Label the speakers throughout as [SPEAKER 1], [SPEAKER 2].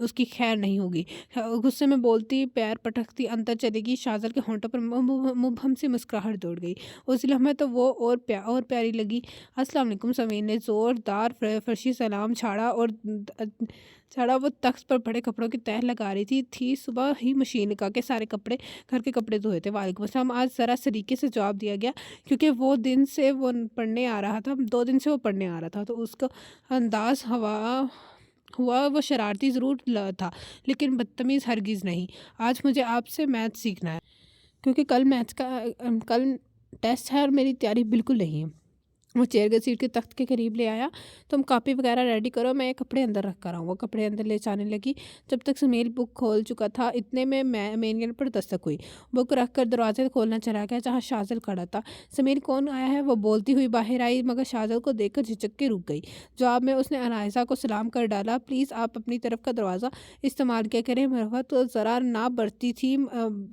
[SPEAKER 1] اس کی خیر نہیں ہوگی۔ غصے میں بولتی، پیر پٹکتی اندر چلے گی۔ شاذل کے ہونٹوں پر مبہم سی مسکراہٹ دوڑ گئی۔ اس لمحے تو وہ اور پیاری لگی۔ السلام علیکم۔ سمیر نے زوردار فرشی سلام چھاڑا۔ وہ تخت پر پڑے کپڑوں کی تہہ لگا رہی تھی۔ صبح ہی مشین لگا کے سارے کپڑے، گھر کے کپڑے دھوئے تھے۔ وعلیکم السلام آج ذرا سلیقے سے جواب دیا گیا، کیونکہ وہ 2 دن سے وہ پڑھنے آ رہا تھا تو اس کا انداز ہوا وہ شرارتی ضرور تھا لیکن بدتمیز ہرگز نہیں۔ آج مجھے آپ سے میتھ سیکھنا ہے، کیونکہ کل ٹیسٹ ہے اور میری تیاری بالکل نہیں ہے۔ وہ چیئر سیٹ کے تخت کے قریب لے آیا۔ تم کاپی وغیرہ ریڈی کرو، میں یہ کپڑے اندر رکھ کر آؤں۔ وہ کپڑے اندر لے جانے لگی۔ جب تک سمیل بک کھول چکا تھا اتنے میں مین گیٹ پر دستک ہوئی۔ بک رکھ کر دروازے کھولنا چلا گیا جہاں شاذل کھڑا تھا۔ سمیل کون آیا ہے؟ وہ بولتی ہوئی باہر آئی، مگر شاذل کو دیکھ کر جھجک کے رک گئی۔ جواب میں اس نے انائزہ کو سلام کر ڈالا۔ پلیز آپ اپنی طرف کا دروازہ استعمال کیا کریں۔ مروت تو ذرا نہ برتی تھی۔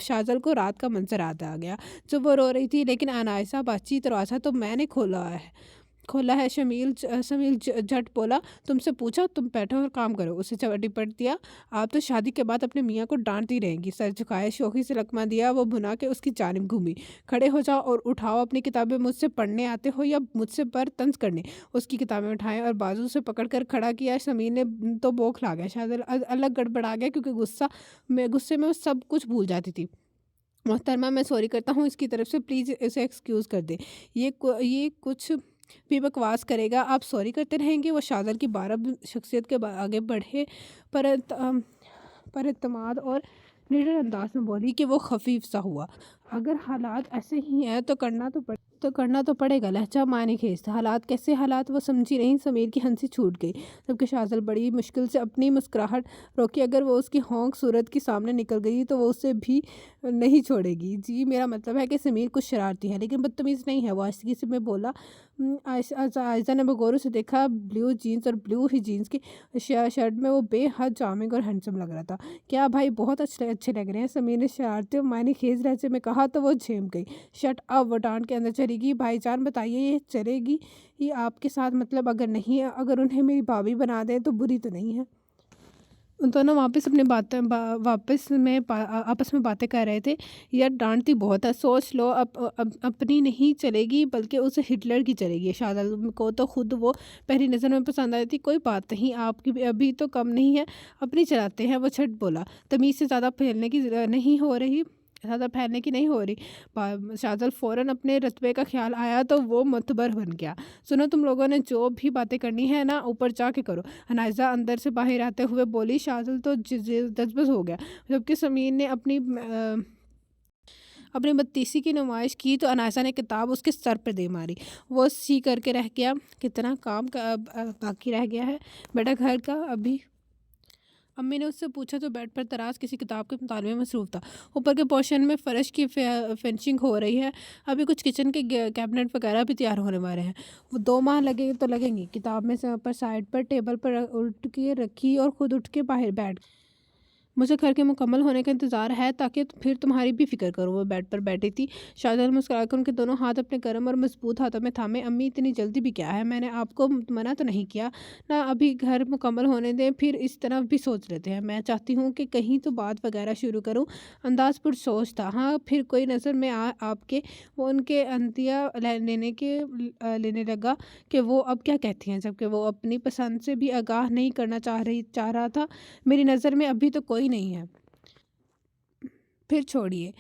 [SPEAKER 1] شاذل کو رات کا منظر یاد آ گیا جب وہ رو رہی تھی، لیکن انائزہ باچی دروازہ تو میں نے کھولا ہے۔ سمیل جھٹ بولا، تم سے پوچھا، تم بیٹھو اور کام کرو۔ اسے ڈپٹ دیا، آپ تو شادی کے بعد اپنے میاں کو ڈانٹتی رہیں گی۔ سر جھکائے، شوخی سے لقمہ دیا۔ وہ بھنا کے اس کی جانب گھومی۔ کھڑے ہو جاؤ اور اٹھاؤ اپنی کتابیں۔ مجھ سے پڑھنے آتے ہو یا مجھ سے پر طنز کرنے؟ اس کی کتابیں اٹھائیں اور بازو سے پکڑ کر کھڑا کیا۔ سمیل نے تو بوکھلا گیا۔ شاذل الگ گڑبڑا گیا کیونکہ غصے میں وہ سب کچھ بھول جاتی تھی۔ محترمہ میں سوری کرتا ہوں اس کی طرف سے، پلیز اسے ایکسکیوز کر دیں۔ یہ کچھ بھی بکواس کرے گا، آپ سوری کرتے رہیں گے۔ وہ شاذل کی بارب شخصیت کے آگے بڑھے پر اعتماد اور نڈر انداز میں بولی کہ وہ خفیف سا ہوا۔ اگر حالات ایسے ہی ہیں تو کرنا تو پڑے گا۔ لہجہ معنی خیز تھا۔ حالات کیسے حالات؟ وہ سمجھی نہیں۔ سمیر کی ہنسی چھوٹ گئی جبکہ شاذل بڑی مشکل سے اپنی مسکراہٹ روکی۔ اگر وہ اس کی ہونک صورت کی سامنے نکل گئی تو وہ اسے بھی نہیں چھوڑے گی۔ جی میرا مطلب ہے کہ سمیر کچھ شرارتی ہے لیکن بدتمیز نہیں ہے، وہ آہستگی سے میں بولا۔ عائزہ نے بغور اسے دیکھا۔ بلیو جینز اور بلیو ہی جینز کی شرٹ میں وہ بے حد چارمنگ اور ہینڈسم لگ رہا تھا۔ کیا بھائی بہت اچھے لگ رہے ہیں، سمیر نے شرارتی اور معنی خیز لہجے میں کہا تو وہ جھیم گئی۔ شٹ اپ، وہ ڈانٹ کے اندر چلی گئی۔ بھائی جان بتائیے، یہ چلے گی یہ آپ کے ساتھ؟ مطلب اگر انہیں میری بھابھی بنا دیں تو بری تو نہیں ہے؟ دونوں آپس میں باتیں کر رہے تھے۔ یار ڈانٹتی بہت ہے، سوچ لو، اپنی نہیں چلے گی بلکہ اسے ہٹلر کی چلے گی۔ شاذل کو تو خود وہ پہلی نظر میں پسند آئی تھی۔ کوئی بات نہیں، آپ کی ابھی تو کم نہیں ہے، اپنی چلاتے ہیں۔ وہ جھٹ بولا، تمیز سے زیادہ پھیلنے کی نہیں ہو رہی۔ شاذل فوراً اپنے رتبے کا خیال آیا تو وہ معتبر بن گیا۔ سنو، تم لوگوں نے جو بھی باتیں کرنی ہے نا اوپر جا کے کرو، انائزہ اندر سے باہر آتے ہوئے بولی۔ شاذل تو دزبز ہو گیا۔ جبکہ سمیر نے اپنی بدتیسی کی نمائش کی تو انائزہ نے کتاب اس کے سر پر دے ماری۔ وہ سی کر کے رہ گیا، کتنا کام باقی رہ گیا ہے بیٹا گھر کا ابھی؟ امی نے اس سے پوچھا تو بیڈ پر دراز کسی کتاب کے مطالعے میں مصروف تھا۔ اوپر کے پورشن میں فرش کی فنشنگ ہو رہی ہے، ابھی کچھ کچن کے کیبنٹ وغیرہ بھی تیار ہونے والے ہیں۔ وہ 2 ماہ لگیں گی۔ کتاب میں پر سائڈ پر ٹیبل پر الٹ کے رکھی اور خود اٹھ کے باہر بیٹھ گئی۔ مجھے گھر کے مکمل ہونے کا انتظار ہے تاکہ پھر تمہاری بھی فکر کروں۔ وہ بیڈ پر بیٹھی تھی۔ شاذل مسکرا کر ان کے دونوں ہاتھ اپنے گرم اور مضبوط ہاتھوں میں تھامے۔ امی اتنی جلدی بھی کیا ہے؟ میں نے آپ کو منع تو نہیں کیا نا، ابھی گھر مکمل ہونے دیں پھر اس طرف بھی سوچ لیتے ہیں۔ میں چاہتی ہوں کہ کہیں تو بات وغیرہ شروع کروں۔ انداز پر سوچ تھا۔ ہاں پھر کوئی نظر میں آپ کے وہ ان کے انتیا لینے لگا کہ وہ اب کیا کہتی ہیں، جبکہ وہ اپنی پسند سے بھی آگاہ نہیں کرنا چاہ رہا تھا۔ میری نظر میں ابھی تو کوئی نہیں ہے۔ پھر چھوڑیے،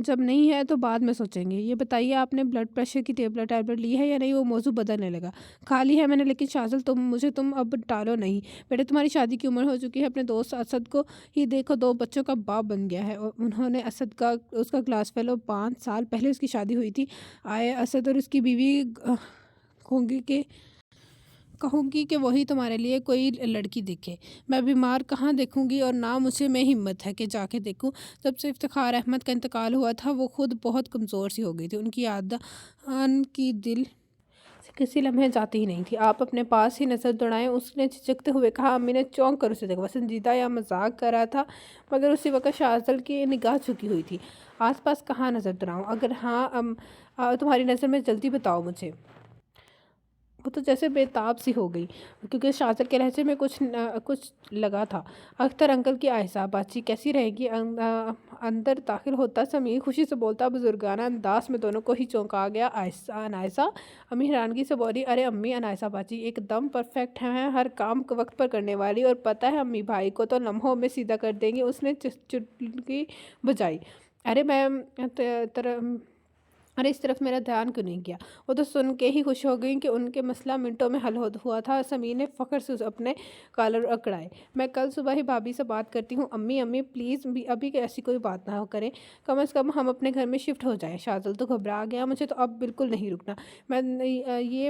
[SPEAKER 1] جب نہیں ہے تو بعد میں سوچیں گے۔ یہ بتائیے آپ نے بلڈ پریشر کی ٹیبلٹ لی ہے یا نہیں؟ وہ موضوع بدلنے لگا۔ کھا لی ہے میں نے، لیکن شاذل تم اب ٹالو نہیں بیٹے، تمہاری شادی کی عمر ہو چکی ہے۔ اپنے دوست اسد کو ہی دیکھو، 2 بچوں کا باپ بن گیا ہے۔ انہوں نے اس کا کلاس فیلو، 5 سال پہلے اس کی شادی ہوئی تھی۔ آئے اسد اور اس کی بیوی، کہوں گی کہ وہی تمہارے لیے کوئی لڑکی دیکھے۔ میں بیمار کہاں دیکھوں گی اور نہ مجھے میں ہمت ہے کہ جا کے دیکھوں۔ جب سے افتخار احمد کا انتقال ہوا تھا وہ خود بہت کمزور سی ہو گئی تھی۔ ان کی یادان کی دل سے کسی لمحے جاتی ہی نہیں تھی۔ آپ اپنے پاس ہی نظر دوڑائیں، اس نے جھجکتے ہوئے کہا۔ امی نے چونک کر اسے دیکھا۔ وہ سنجیدہ یا مذاق کر رہا تھا، مگر اسی وقت شاذل کی نگاہ جھکی ہوئی تھی۔ آس پاس کہاں نظر دوڑاؤں؟ اگر ہاں تمہاری نظر میں، جلدی بتاؤ مجھے۔ وہ تو جیسے بےتاب سی ہو گئی کیونکہ شاذر کے لہجے میں کچھ لگا تھا۔ اختر انکل کی عائشہ باچی کیسی رہے گی؟ اندر داخل ہوتا سمیر خوشی سے بولتا بزرگانہ انداز میں دونوں کو ہی چونکا گیا۔ انائسہ امی حیرانگی سے بولی، ارے امی، انائسہ باچی ایک دم پرفیکٹ ہیں، ہر کام وقت پر کرنے والی، اور پتہ ہے امی بھائی کو تو لمحوں میں سیدھا کر دیں گی۔ اس نے چٹکی بجائی۔ ارے اس طرف میرا دھیان کیوں نہیں کیا؟ وہ تو سن کے ہی خوش ہو گئی کہ ان کے مسئلہ منٹوں میں حل ہوا تھا۔ سمیر نے فخر سے اپنے کالر اکڑائے۔ میں کل صبح ہی بھابھی سے بات کرتی ہوں۔ امی پلیز ابھی ایسی کوئی بات نہ کریں، کم از کم ہم اپنے گھر میں شفٹ ہو جائیں۔ شاذل تو گھبرا گیا، مجھے تو اب بالکل نہیں رکنا،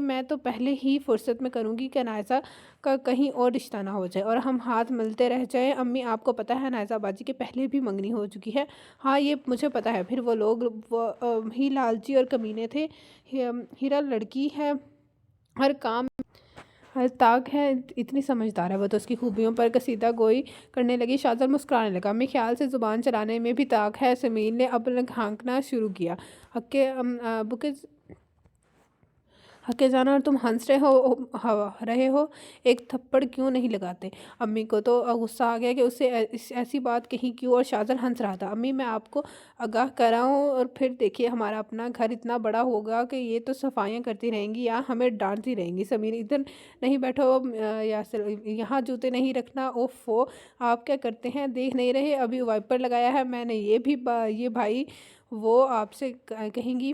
[SPEAKER 1] میں تو پہلے ہی فرصت میں کروں گی کہ انائسہ کا کہیں اور رشتہ نہ ہو جائے اور ہم ہاتھ ملتے رہ جائیں۔ امی آپ کو پتہ ہے انائسہ باجی کے پہلے بھی منگنی ہو چکی ہے؟ ہاں یہ مجھے پتہ ہے، پھر وہ لوگ ہی لالچی اور کمینے تھے۔ ہیرا لڑکی ہے، ہر کام تاک ہے، اتنی سمجھدار ہے، وہ تو اس کی خوبیوں پر قصیدہ گوئی کرنے لگی۔ شاذل مسکرانے لگا، میں خیال سے زبان چلانے میں بھی تاک ہے۔ سمیر نے اب ہانکنا شروع کیا۔ ہکے جانا، اور تم ہنس رہے ہو، ایک تھپڑ کیوں نہیں لگاتے؟ امی کو تو غصہ آ گیا کہ اسے ایسی بات کہی کیوں، اور شاذل ہنس رہا تھا۔ امی میں آپ کو آگاہ کر رہا ہوں، اور پھر دیکھیے ہمارا اپنا گھر اتنا بڑا ہوگا کہ یہ تو صفائیاں کرتی رہیں گی یا ہمیں ڈانٹتی رہیں گی۔ سمیر ادھر نہیں بیٹھو یاسر، یہاں جوتے نہیں رکھنا۔ اوفو آپ کیا کرتے ہیں، دیکھ نہیں رہے ابھی وائپر لگایا ہے میں نے؟ یہ بھائی وہ آپ سے کہیں گی۔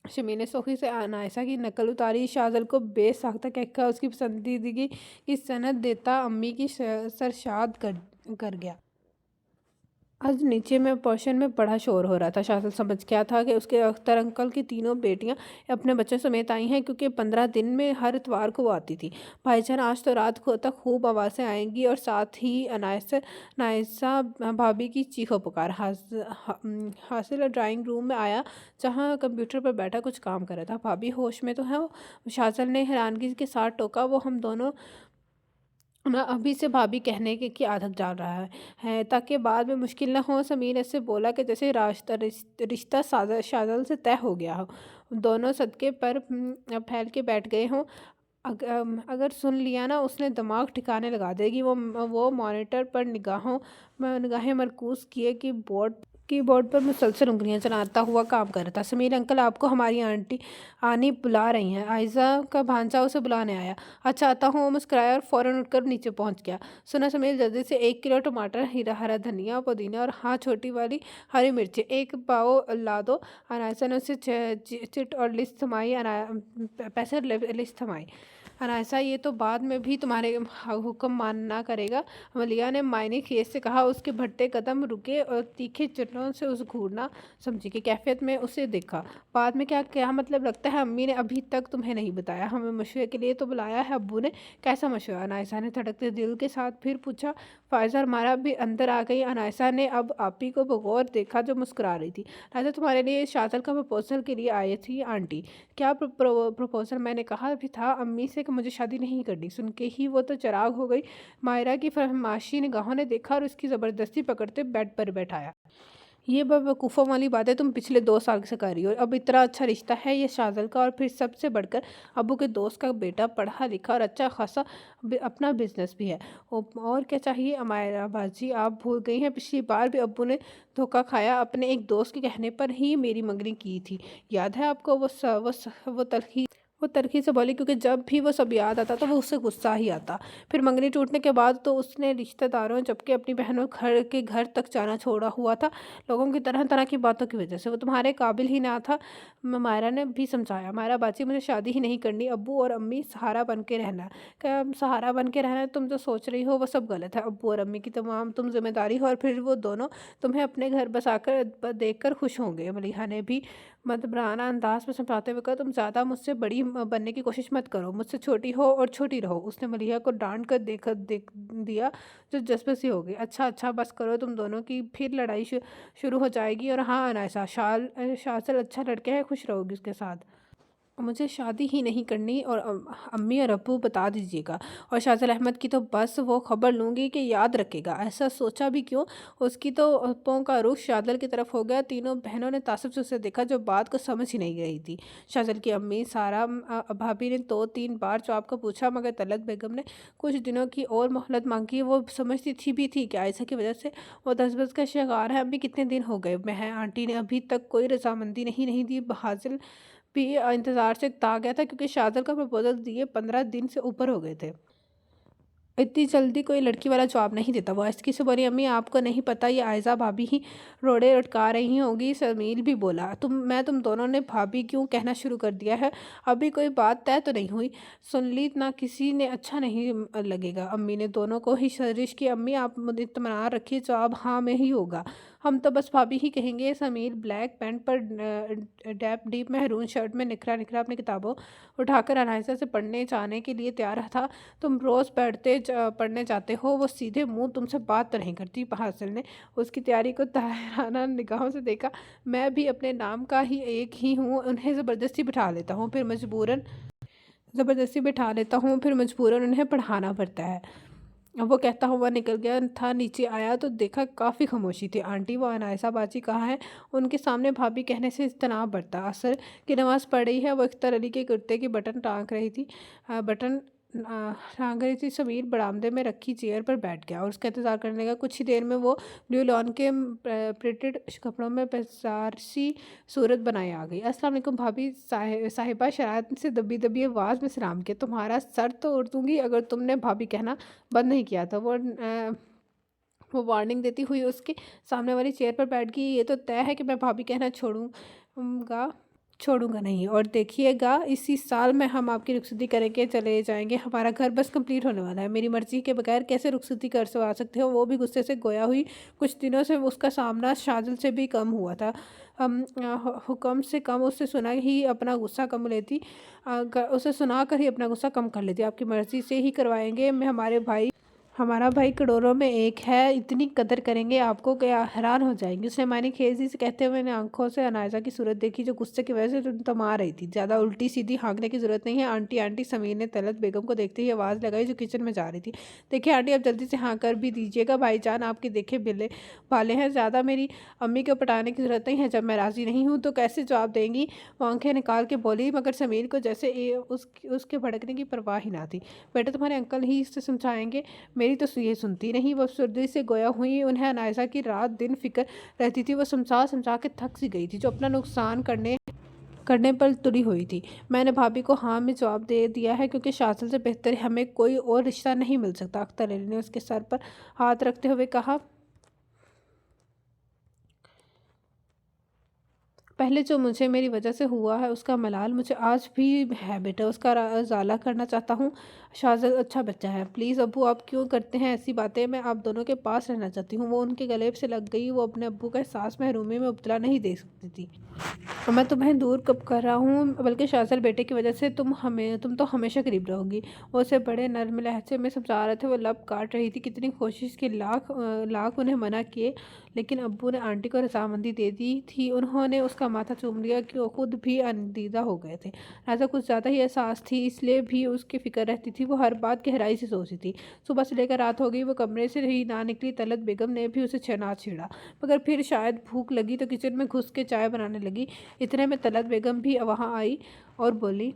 [SPEAKER 1] شمیر نے سوخی سے انائسہ کی نقل اتاری۔ شاذل کو بے ساختہ کہہ کر اس کی پسندیدگی کی سند دیتا امی کی سرشاد کر گیا۔ آج نیچے میں پورشن میں بڑا شور ہو رہا تھا۔ شاذل سمجھ گیا تھا کہ اس کے اختر انکل کی تینوں بیٹیاں اپنے بچوں سمیت آئی ہیں، کیونکہ 15 دن میں ہر اتوار کو وہ آتی تھی۔ بھائی جان آج تو رات تک خوب آوازیں آئیں گی، اور ساتھ ہی انائسہ بھابھی کی چیخو پکار۔ حاصل ڈرائنگ روم میں آیا، جہاں کمپیوٹر پر بیٹھا کچھ کام کر رہا تھا۔ بھابھی ہوش میں تو ہے؟ شاذل نے حیرانگی کے ساتھ ٹوکا۔ وہ ہم دونوں ابھی سے بھابھی کہنے کی عادت ڈال رہا ہے تاکہ بعد میں مشکل نہ ہو۔ سمیر ایسے بولا کہ جیسے رشتہ شاذل سے طے ہو گیا ہو، دونوں صدقے پر پھیل کے بیٹھ گئے ہوں۔ اگر سن لیا نا، اس نے دماغ ٹھکانے لگا دے گی۔ وہ مانیٹر پر نگاہیں مرکوز کیے کی بورڈ پر مسلسل انگلیاں چلاتا ہوا کام کر رہا تھا۔ سمیر انکل آپ کو ہماری آنی بلا رہی ہیں، عائزہ کا بھانجا اسے بلانے آیا۔ اچھا آتا ہوں۔ وہ مسکرایا اور فوراً اٹھ کر نیچے پہنچ گیا۔ سنا سمیر، جلدی سے 1 کلو ٹماٹر، ہرا دھنیا، پودینہ، اور ہاں چھوٹی والی ہری مرچیں 1 پاؤ لا دو۔ انائسہ نے اسے چٹ اور پیسے لسٹ تھمائی۔ انائسہ یہ تو بعد میں بھی تمہارے حکم ماننا کرے گا، ملیحہ نے معنی خیز سے کہا۔ اس کے بڑھتے قدم رکے اور تیکھے چٹوں سے اس گھورنا سمجھی کی کیفیت میں اسے دیکھا۔ بعد میں کیا مطلب رکھتا ہے؟ امی نے ابھی تک تمہیں نہیں بتایا؟ ہمیں مشورے کے لیے تو بلایا ہے ابو نے۔ کیسا مشورہ؟ انائسہ نے دھڑکتے دل کے ساتھ پھر پوچھا۔ فائزہ اور مارا بھی اندر آ گئی۔ انائسہ نے اب آپی کو بغور دیکھا جو مسکرا رہی تھی۔ لہٰذا تمہارے لیے شاذل کا پرپوزل کے لیے آئی تھی آنٹی؟ کیا پرپوزل؟ میں نے کہا بھی تھا امی سے کہ مجھے شادی نہیں کرنی۔ سن کے ہی وہ تو چراغ ہو گئی۔ مائرہ کی فرمائشی نگاہوں نے دیکھا اور اس کی زبردستی پکڑتے بیڈ پر بیٹھایا۔ یہ بیوقوفوں والی باتیں تم پچھلے 2 سال سے کر رہی ہو۔ اب اتنا اچھا رشتہ ہے یہ شاذل کا، اور پھر سب سے بڑھ کر ابو کے دوست کا بیٹا، پڑھا لکھا اور اچھا خاصا اپنا بزنس بھی ہے۔ اور کیا چاہیے؟ مائرہ باجی آپ بھول گئی ہیں، پچھلی بار بھی ابو نے دھوکہ کھایا، اپنے ایک دوست کے کہنے پر ہی میری منگنی کی تھی، یاد ہے آپ کو؟ وہ تلخی سے بولی، کیونکہ جب بھی وہ سب یاد آتا تو وہ اسے غصہ ہی آتا۔ پھر منگنی ٹوٹنے کے بعد تو اس نے رشتہ داروں جبکہ اپنی بہنوں کے گھر تک جانا چھوڑا ہوا تھا، لوگوں کی طرح کی باتوں کی وجہ سے۔ وہ تمہارے قابل ہی نہ تھا، مائرہ نے بھی سمجھایا۔ مائرہ باجی مجھے شادی ہی نہیں کرنی، ابو اور امی سہارا بن کے رہنا۔ کیا سہارا بن کے رہنا؟ تم جو سوچ رہی ہو وہ سب غلط ہے۔ ابو اور امی کی تم ذمہ داری ہو، اور پھر وہ دونوں تمہیں اپنے گھر بسا کر دیکھ کر خوش ہوں گے۔ ملیحہ نے بھی مدبرانہ انداز میں سمجھاتے ہوئے کہا، تم زیادہ مجھ سے بڑی بننے کی کوشش مت کرو، مجھ سے چھوٹی ہو اور چھوٹی رہو۔ اس نے ملیحہ کو ڈانٹ کر دیکھ دیا جو جذبے سے ہو گئی۔ اچھا بس کرو تم دونوں کی، پھر لڑائی شروع ہو جائے گی۔ اور ہاں انائسہ، شاذل اچھا لڑکا ہے، خوش رہو گی اس کے ساتھ۔ مجھے شادی ہی نہیں کرنی، اور امی اور ابو بتا دیجیے گا، اور شاذل احمد کی تو بس وہ خبر لوں گی کہ یاد رکھے گا۔ ایسا سوچا بھی کیوں؟ اس کی تو پوں کا رخ شاذل کی طرف ہو گیا۔ تینوں بہنوں نے تعصب سے اسے دیکھا، جو بات کو سمجھ ہی نہیں رہی تھی۔ شاذل کی امی سارا بھابی نے 2-3 بار جواب کو پوچھا، مگر طلعت بیگم نے کچھ دنوں کی اور مہلت مانگی۔ وہ سمجھتی تھی بھی تھی کہ عائشہ کی وجہ سے وہ دستبرد کا شکار ہے۔ امی کتنے دن ہو گئے ہیں، آنٹی نے ابھی تک کوئی رضامندی نہیں دی۔ حاصل بھی انتظار سے تا گیا تھا، کیونکہ شاذل کا پرپوزل دیے 15 دن سے اوپر ہو گئے تھے۔ اتنی جلدی کوئی لڑکی والا جواب نہیں دیتا۔ وہ آہستگی سے بولی، امی آپ کو نہیں پتہ یہ عائزہ بھابی ہی روڑے اٹکا رہی ہوں گی۔ سمیل بھی بولا، تم دونوں نے بھابی کیوں کہنا شروع کر دیا ہے؟ ابھی کوئی بات طے تو نہیں ہوئی؟ سن لی نہ، کسی نے اچھا نہیں لگے گا۔ امی نے دونوں کو ہی سرزنش کی، امی آپ اطمینان رکھیے، جواب ہاں میں ہی ہوگا، ہم تو بس بھابی ہی کہیں گے۔ سمیل بلیک پینٹ پر ڈیپ میرون شرٹ میں نکھرا اپنی کتابوں اٹھا کر انائسہ سے پڑھنے جانے کے لیے تیار تھا۔ تم روز پڑھنے جاتے ہو، وہ سیدھے منہ تم سے بات تو نہیں کرتی؟ حاصل نے اس کی تیاری کو طاہرانہ نگاہوں سے دیکھا۔ میں بھی اپنے نام کا ہی ایک ہی ہوں، انہیں زبردستی بٹھا لیتا ہوں، پھر مجبوراً انہیں پڑھانا پڑتا ہے۔ وہ کہتا ہوا نکل گیا تھا۔ نیچے آیا تو دیکھا کافی خاموشی تھی۔ آنٹی، وہ انائسہ باجی کہاں ہے؟ ان کے سامنے بھابی کہنے سے اجتناب برتا۔ عصر کی نماز پڑھ رہی ہے، وہ اختر علی کے کرتے کی بٹن ٹانگ رہی تھی۔ سمیر برآمدے میں رکھی چیئر پر بیٹھ گیا اور اس کا انتظار کرنے لگا۔ کچھ ہی دیر میں وہ بلیو لان کے پرنٹڈ کپڑوں میں پیچار سی صورت بنائے آ گئی۔ السلام علیکم بھابی صاحبہ، شرارت سے دبی آواز میں سلام کیا۔ تمہارا سر توڑ دوں گی اگر تم نے بھابی کہنا بند نہیں کیا تو۔ وہ وارننگ دیتی ہوئی اس کے سامنے والی چیئر پر بیٹھ گئی۔ یہ تو طے ہے کہ میں بھابی کہنا چھوڑوں گا نہیں، اور دیکھیے گا اسی سال میں ہم آپ کی رخصتی کریں کے چلے جائیں گے۔ ہمارا گھر بس کمپلیٹ ہونے والا ہے، میری مرضی کے بغیر کیسے رخصتی کروا سکتے ہو؟ وہ بھی غصے سے گویا ہوئی۔ کچھ دنوں سے اس کا سامنا شاذل سے بھی کم ہوا تھا۔ حکم سے کم اسے سنا کر ہی اپنا غصہ کم کر لیتی۔ آپ کی مرضی سے ہی کروائیں گے۔ ہمارا بھائی کروڑوں میں ایک ہے، اتنی قدر کریں گے آپ کو کہ حیران ہو جائیں گے۔ اس نے معنی خیزی سے کہتے ہوئے نے آنکھوں سے انائسہ کی صورت دیکھی، جو غصے کی وجہ سے تما رہی تھی۔ زیادہ الٹی سیدھی ہانکنے کی ضرورت نہیں ہے آنٹی۔ سمیر نے طلعت بیگم کو دیکھتے ہی آواز لگائی، جو کچن میں جا رہی تھی۔ دیکھیں آنٹی، اب جلدی سے ہاں کر بھی دیجیے گا، بھائی جان آپ کے دیکھے بھالے ہیں، زیادہ میری امی کو پٹانے کی ضرورت نہیں ہے۔ جب میں راضی نہیں ہوں تو کیسے جواب دیں گی؟ وہ آنکھیں نکال کے بولی، مگر سمیر کو جیسے اس کے بھڑکنے کی پرواہ ہی نہ تھی۔ بیٹا تمہارے انکل ہی سے سمجھائیں گے، میری تو یہ سنتی نہیں۔ وہ افسردگی سے گویا ہوئی، انہیں انائسہ کی رات دن فکر رہتی تھی۔ وہ سمجھا کے تھک سی گئی تھی، جو اپنا نقصان کرنے پر تلی ہوئی تھی۔ میں نے بھابی کو ہاں میں جواب دے دیا ہے، کیونکہ شاذل سے بہتر ہمیں کوئی اور رشتہ نہیں مل سکتا۔ اختر علی نے اس کے سر پر ہاتھ رکھتے ہوئے کہا، پہلے جو مجھے میری وجہ سے ہوا ہے اس کا ملال مجھے آج بھی ہے بیٹا، اس کا ازالہ کرنا چاہتا ہوں۔ شاذل اچھا بچہ ہے۔ پلیز ابو، آپ کیوں کرتے ہیں ایسی باتیں؟ میں آپ دونوں کے پاس رہنا چاہتی ہوں۔ وہ ان کے گلے سے لگ گئی۔ وہ اپنے ابو کا احساس محرومی میں مبتلا نہیں دیکھ سکتی تھی۔ میں تمہیں دور کب کر رہا ہوں؟ بلکہ شاذل بیٹے کی وجہ سے تم تو ہمیشہ قریب رہو گی، وہ اسے بڑے نرم لہجے میں سمجھا رہے تھے۔ وہ لب کاٹ رہی تھی، کتنی کوشش کی، لاکھ انہیں منع کیے، لیکن ابو نے آنٹی کو رضامندی دے دی تھی۔ انہوں نے اس کا ماتھا چوم لیا کہ وہ خود بھی اندیدہ ہو گئے تھے۔ لہٰذا کچھ زیادہ ہی احساس تھی، اس لیے بھی اس کی فکر رہتی تھی۔ وہ ہر بات گہرائی سے سوچتی تھی۔ صبح سے لے کر رات ہو گئی، وہ کمرے سے ہی نہ نکلی۔ طلعت بیگم نے بھی اسے نہ چھیڑا، مگر پھر شاید بھوک لگی تو کچن میں گھس کے چائے بنانے لگی۔ اتنے میں طلعت بیگم بھی وہاں آئی اور بولی،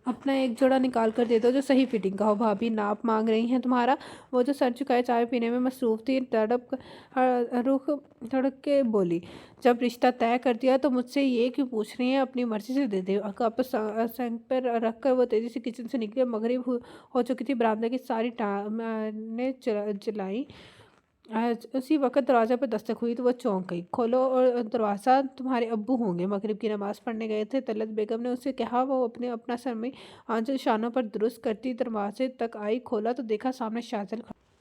[SPEAKER 1] اپنا ایک جوڑا نکال کر دے دو جو صحیح فٹنگ کا ہو، بھابی ناپ مانگ رہی ہیں تمہارا۔ وہ جو سر جھکائے چائے پینے میں مصروف تھی، رخ تڑپ کے بولی، جب رشتہ طے کر دیا تو مجھ سے یہ کیوں پوچھ رہی ہیں؟ اپنی مرضی سے دے دے۔ کپ سنک پر رکھ کر وہ تیزی سے کچن سے نکلی۔ مغرب ہو چکی تھی، برآمدے کی ساری ٹانیں جلائیں۔ اسی وقت دروازے پر دستک ہوئی تو وہ چونک گئی۔ کھولو، اور دروازہ تمہارے ابو ہوں گے، مغرب کی نماز پڑھنے گئے تھے، طلعت بیگم نے اسے کہا۔ وہ اپنا سرمی آنچل شانوں پر درست کرتی دروازے تک آئی۔ کھولا تو دیکھا سامنے شاذل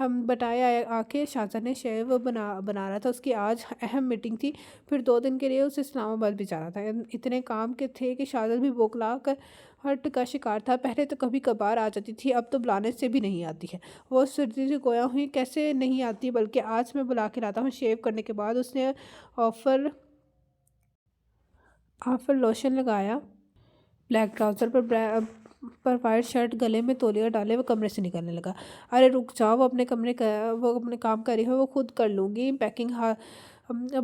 [SPEAKER 1] ہم بٹائے آ کے شاہزادہ نے شیو بنا رہا تھا۔ اس کی آج اہم میٹنگ تھی، پھر 2 دن کے لیے اسے اسلام آباد بھی جانا تھا۔ اتنے کام کے تھے کہ شاہزادہ بھی بوکھلا کر ہٹ کا شکار تھا۔ پہلے تو کبھی کبھار آ جاتی تھی، اب تو بلانے سے بھی نہیں آتی ہے۔ وہ سردی سے گویا ہوئی کیسے نہیں آتی، بلکہ آج میں بلا کے لاتا ہوں۔ شیو کرنے کے بعد اس نے آفر لوشن لگایا، بلیک ٹراؤزر پر وائٹ شرٹ، گلے میں تولیہ ڈالے وہ کمرے سے نکلنے لگا۔ ارے رک جاؤ، وہ اپنے کام کر رہی ہے، وہ خود کر لوں گی پیکنگ۔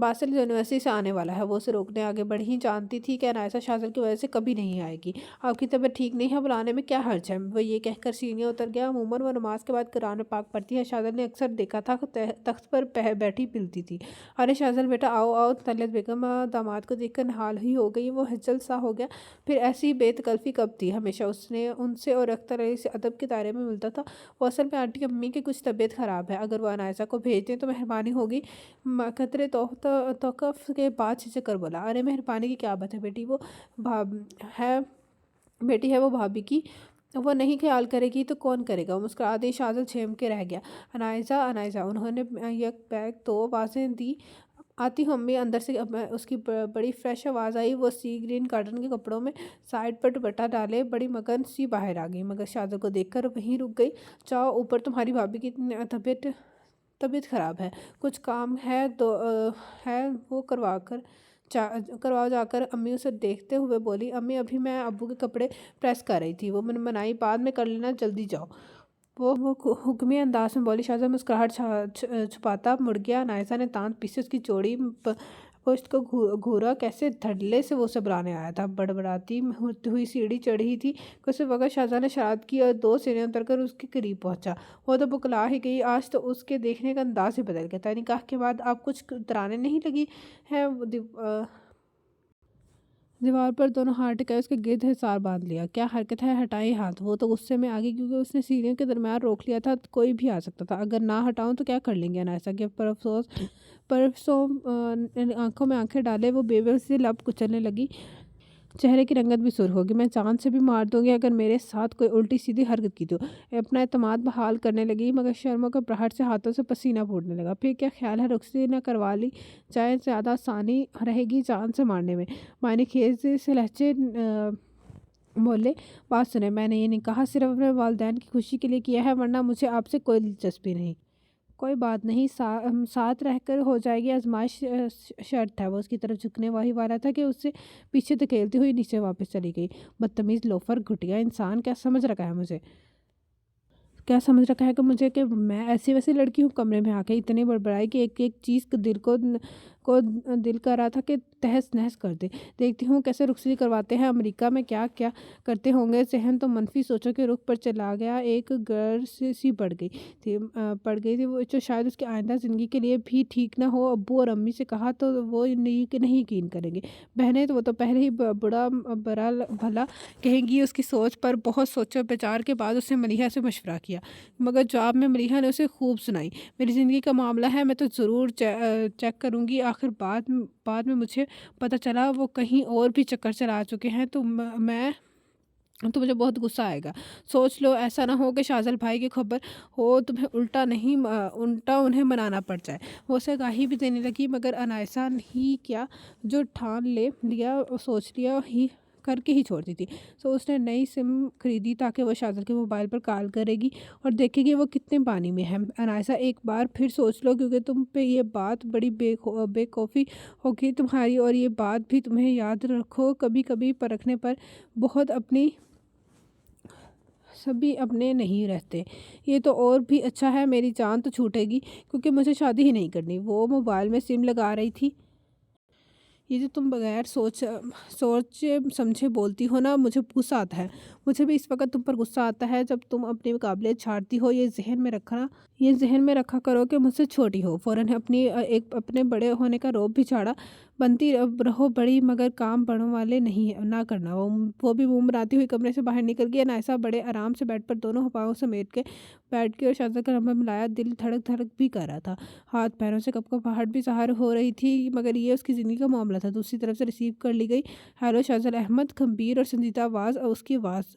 [SPEAKER 1] باسل یونیورسٹی سے آنے والا ہے۔ وہ اسے روکنے آگے بڑھی، جانتی تھی کہ انائسہ شاہزادے کی وجہ سے کبھی نہیں آئے گی۔ آپ کی طبیعت ٹھیک نہیں ہے، بلانے میں کیا حرج ہے؟ وہ یہ کہہ کر سیڑھیاں اتر گیا۔ عموماً وہ نماز کے بعد قرآن پاک پڑھتی ہے، شاہزادے نے اکثر دیکھا تھا تخت پر بیٹھی پلتی تھی۔ ارے شاہزادہ بیٹا آؤ آؤ۔ طلعت بیگم داماد کو دیکھ کر نہال ہی ہو گئی۔ وہ ہجل سا ہو گیا۔ پھر ایسی بے تکلفی کب تھی؟ ہمیشہ اس نے ان سے اور اختر علی سے ادب کے دائرے میں ملتا تھا۔ وہ اصل میں آنٹی امی کی کچھ طبیعت خراب ہے، اگر وہ انائسہ کو بھیج دیں تو مہربانی ہوگی۔ قطرے توقف کے بعد جھجک کر بولا، ارے مہربانی کی کیا بات ہے بیٹی، وہ بیٹی ہے وہ بھابھی کی، وہ نہیں خیال کرے گی تو کون کرے گا؟ مسکرا دی۔ شاہزادہ جھیم کے رہ گیا۔ انائسہ انہوں نے یک بیک 2 آوازیں دی۔ آتی ہوں امی۔ اندر سے اس کی بڑی فریش آواز آئی۔ وہ سی گرین کاٹن کے کپڑوں میں سائڈ پر دوپٹہ ڈالے بڑی مگن سی باہر آ گئی، مگر شاہزادہ کو دیکھ کر وہیں رک گئی۔ جاؤ اوپر، تمہاری بھابھی کی طبیعت خراب ہے، کچھ کام ہے وہ کرواؤ جا کر۔ امی اسے دیکھتے ہوئے بولی، امی ابھی میں ابو کے کپڑے پریس کر رہی تھی، وہ منائی بعد میں کر لینا، جلدی جاؤ۔ وہ حکمی انداز میں بولی۔ شاہزادہ مسکراہٹ چھپاتا مڑ گیا۔ انائسہ نے دانت پیسے اس کی چوڑی پشت کو گھورا، کیسے دھڑلے سے وہ اسے بلانے آیا تھا۔ بڑبڑاتی ہوئی سیڑھی چڑھی تھی کہ اسی وقت شاہزادہ نے شرارت کی اور 2 سیڑھیاں اتر کر اس کے قریب پہنچا۔ وہ تو بکلا ہی گئی، آج تو اس کے دیکھنے کا انداز ہی بدل گیا تھا۔ نکاح کے بعد آپ کچھ اترانے نہیں لگی ہیں؟ دیوار پر دونوں ہاتھ ٹکائے اس کے گرد حصار باندھ لیا۔ کیا حرکت ہے، ہٹائیں ہاتھ۔ وہ تو غصے میں آگئی کیونکہ اس نے سیڑھیوں کے درمیان روک لیا تھا، کوئی بھی آ سکتا تھا۔ اگر نہ ہٹاؤں تو کیا کر لیں گے؟ انائسہ کے پرفسوں آنکھوں میں آنکھیں ڈالے وہ بے بس سے لب کچلنے لگی۔ چہرے کی رنگت بھی سرخ ہوگی۔ میں جان سے بھی مار دوں گی اگر میرے ساتھ کوئی الٹی سیدھی حرکت کی تو۔ اپنا اعتماد بحال کرنے لگی، مگر شرم و گھبراہٹ سے ہاتھوں سے پسینہ پھوٹنے لگا۔ پھر کیا خیال ہے رخصتی نہ کروا لی جائے، زیادہ آسانی رہے گی جان سے مارنے میں۔ معنی خیز سے لہجے بولے، بات سنیں، میں نے یہ نکاح صرف اپنے والدین کی خوشی کے لیے کیا ہے، ورنہ مجھے آپ سے کوئی دلچسپی نہیں۔ کوئی بات نہیں، ساتھ رہ کر ہو جائے گی، آزمائش شرط ہے۔ وہ اس کی طرف جھکنے وہی والا تھا کہ اسے پیچھے دھکیلتی ہوئی نیچے واپس چلی گئی۔ بدتمیز لوفر، گھٹیا انسان، کیا سمجھ رکھا ہے کہ مجھے کہ میں ایسی ویسی لڑکی ہوں؟ کمرے میں آ کے اتنی بڑبڑائی کہ ایک چیز دل کر رہا تھا کہ تہس نہس کر دے۔ دیکھتی ہوں کیسے رخصتی کرواتے ہیں، امریکہ میں کیا کیا کرتے ہوں گے۔ ذہن تو منفی سوچوں کے رخ پر چلا گیا۔ ایک گر سی پڑ گئی تھی وہ جو شاید اس کی آئندہ زندگی کے لیے بھی ٹھیک نہ ہو۔ ابو اور امی سے کہا تو وہ نہیں یقین کریں گے، بہنیں وہ تو پہلے ہی برا بھلا کہیں گی۔ اس کی سوچ پر بہت سوچ و بچار کے بعد اس نے ملیحہ سے مشورہ کیا، مگر جواب میں ملیحہ نے اسے خوب سنائی۔ میری زندگی کا معاملہ ہے، میں تو ضرور چیک کروں گی۔ آخر بعد میں مجھے پتہ چلا وہ کہیں اور بھی چکر چلا چکے ہیں تو مجھے بہت غصہ آئے گا۔ سوچ لو ایسا نہ ہو کہ شاہزل بھائی کی خبر ہو تمہیں الٹا انہیں منانا پڑ جائے۔ وہ اسے گاہی بھی دینے لگی، مگر انائسہ ہی کیا، جو ٹھان لیا سوچ لیا ہی کر کے ہی چھوڑتی تھی۔ اس نے نئی سم خریدی تاکہ وہ شاہزل کے موبائل پر کال کرے گی اور دیکھے گی وہ کتنے پانی میں ہے۔ انائسہ ایک بار پھر سوچ لو، کیونکہ تم پہ یہ بات بڑی بے خوفی ہوگی تمہاری، اور یہ بات بھی تمہیں یاد رکھو، کبھی کبھی پرکھنے پر بہت سبھی اپنے نہیں رہتے۔ یہ تو اور بھی اچھا ہے، میری جان تو چھوٹے گی کیونکہ مجھے شادی ہی نہیں کرنی۔ وہ موبائل میں سم لگا رہی تھی۔ یہ جو تم بغیر سوچے سمجھے بولتی ہو نا، مجھے غصہ آتا ہے۔ مجھے بھی اس وقت تم پر غصہ آتا ہے جب تم اپنی قابلیت چھاڑتی ہو۔ یہ ذہن میں رکھا کرو کہ مجھ سے چھوٹی ہو۔ فوراً اپنے بڑے ہونے کا رعب بھی چھاڑا۔ بنتی رہو بڑی، مگر کام بڑوں والے نہ کرنا۔ وہ بھی منہ بناتی ہوئی کمرے سے باہر نکل گئی۔ انائسہ بڑے آرام سے بیڈ پر دونوں پاؤں سمیٹ کے بیٹھ گئی اور شاہزادہ کا نمبر ملایا۔ دل دھڑک بھی کر رہا تھا، ہاتھ پیروں سے کپکپاہٹ بھی ظاہر ہو رہی تھی، مگر یہ اس کی زندگی کا معاملہ تھا۔ دوسری طرف سے ریسیو کر لی گئی۔ ہیلو شاہزل احمد، گمبھیر اور سنجیدہ آواز۔ اس کی آواز